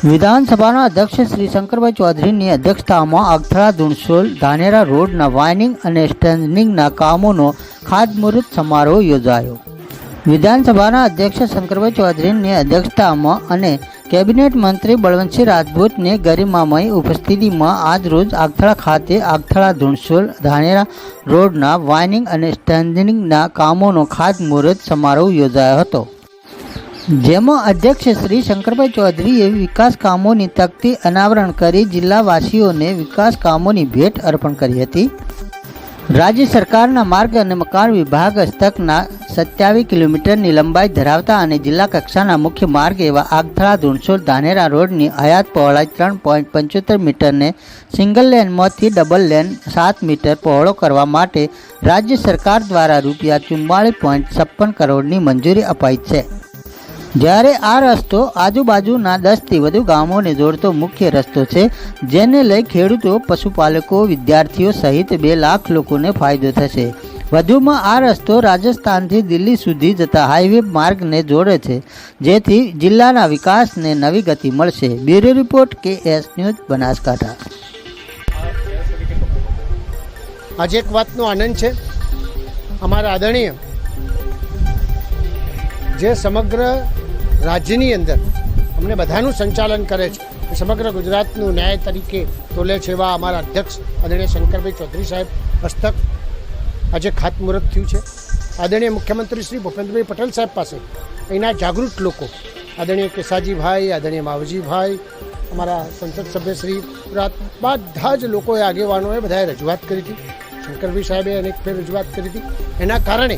વિધાનસભાના અધ્યક્ષ શ્રી શંકરભાઈ ચૌધરીની અધ્યક્ષતામાં આગથળા ધુણસોલ ધાનેરા રોડના વાઇનિંગ અને સ્ટ્રેન્થનિંગના કામોનો ખાતમુહૂર્ત સમારોહ યોજાયો। વિધાનસભાના અધ્યક્ષ શંકરભાઈ ચૌધરીની અધ્યક્ષતામાં અને કેબિનેટ મંત્રી બળવંતસિંહ રાજપૂતની ગરિમામય ઉપસ્થિતિમાં આજરોજ આગથળા ખાતે આગથળા ધુણસોલ ધાનેરા રોડના વાઇનિંગ અને સ્ટ્રેન્થનિંગના કામોનો ખાતમુહૂર્ત સમારોહ યોજાયો હતો, જેમાં અધ્યક્ષ શ્રી શંકરભાઈ ચૌધરીએ વિકાસ કામોની તકતી અનાવરણ કરી જિલ્લાવાસીઓને વિકાસ કામોની ભેટ અર્પણ કરી હતી। રાજ્ય સરકારના માર્ગ અને મકાન વિભાગ હસ્તકના 27 કિલોમીટરની લંબાઈ ધરાવતા અને જિલ્લા કક્ષાના મુખ્ય માર્ગ એવા આગથળા ધુણસોલ ધાનેરા રોડની હયાત પહોળાઈ 3.75 મીટરને સિંગલ લેનમાંથી ડબલ લેન 7 મીટર પહોળો કરવા માટે રાજ્ય સરકાર દ્વારા ₹44.56 કરોડની મંજૂરી અપાઈ છે। જ્યારે આ રસ્તો આજુબાજુના 10થી વધુ ગામોને જોડતો મુખ્ય રસ્તો છે, જેને લઈ ખેડૂતો, પશુપાલકો, વિદ્યાર્થીઓ સહિત 2 લાખ લોકોને ફાયદો થશે। વધુમાં આ રસ્તો રાજસ્થાનથી દિલ્હી સુધી જતા હાઈવે માર્ગને જોડે છે, જેથી જિલ્લાના વિકાસને નવી ગતિ મળશે। Bureau report KS news Banaskantha. આજે એક વાતનો આનંદ છે, અમારા આદરણીય જે સમગ્ર રાજ્યની અંદર અમને બધાનું સંચાલન કરે છે, સમગ્ર ગુજરાતનું ન્યાય તરીકે તોલે છે એવા અમારા અધ્યક્ષ આદરણીય શંકરભાઈ ચૌધરી સાહેબ હસ્તક આજે ખાતમુહૂર્ત થયું છે। આદરણીય મુખ્યમંત્રી શ્રી ભૂપેન્દ્રભાઈ પટેલ સાહેબ પાસે અહીંના જાગૃત લોકો આદરણીય કેસાજીભાઈ, આદરણીય માવજીભાઈ, અમારા સંસદ સભ્ય શ્રી બધા જ લોકોએ, આગેવાનોએ બધાએ રજૂઆત કરી હતી। શંકરભાઈ સાહેબે અનેક ફેર રજૂઆત કરી હતી। એના કારણે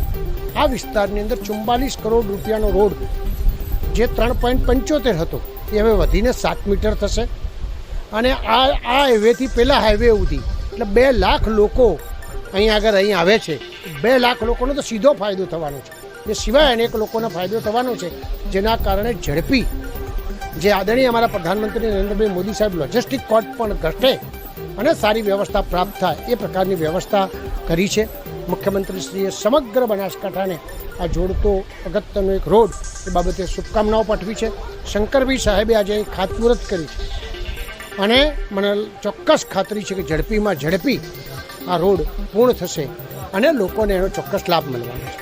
આ વિસ્તારની અંદર 44 કરોડ રૂપિયાનો રોડ જે 3.75 હતો એ હવે વધીને 7 મીટર થશે અને આ હાઈવેથી પહેલાં હાઈવે સુધી એટલે 2 લાખ લોકો અહીં આવે છે। 2 લાખ લોકોનો તો સીધો ફાયદો થવાનો છે, એ સિવાય અનેક લોકોનો ફાયદો થવાનો છે, જેના કારણે ઝડપી જે આદરણીય અમારા પ્રધાનમંત્રી નરેન્દ્રભાઈ મોદી સાહેબ લોજિસ્ટિક કોર્ટ પણ ઘટે અને સારી વ્યવસ્થા પ્રાપ્ત થાય એ પ્રકારની વ્યવસ્થા કરી છે। મુખ્યમંત્રીશ્રીએ સમગ્ર બનાસકાંઠાને આ જોડતો અગત્યનો એક રોડ એ બાબતે શુભકામનાઓ પાઠવી છે। શંકરભાઈ સાહેબે આજે અહીં ખાતમુહૂર્ત કરી છે અને મને ચોક્કસ ખાતરી છે કે ઝડપીમાં ઝડપી આ રોડ પૂર્ણ થશે અને લોકોને એનો ચોક્કસ લાભ મળવાનો છે।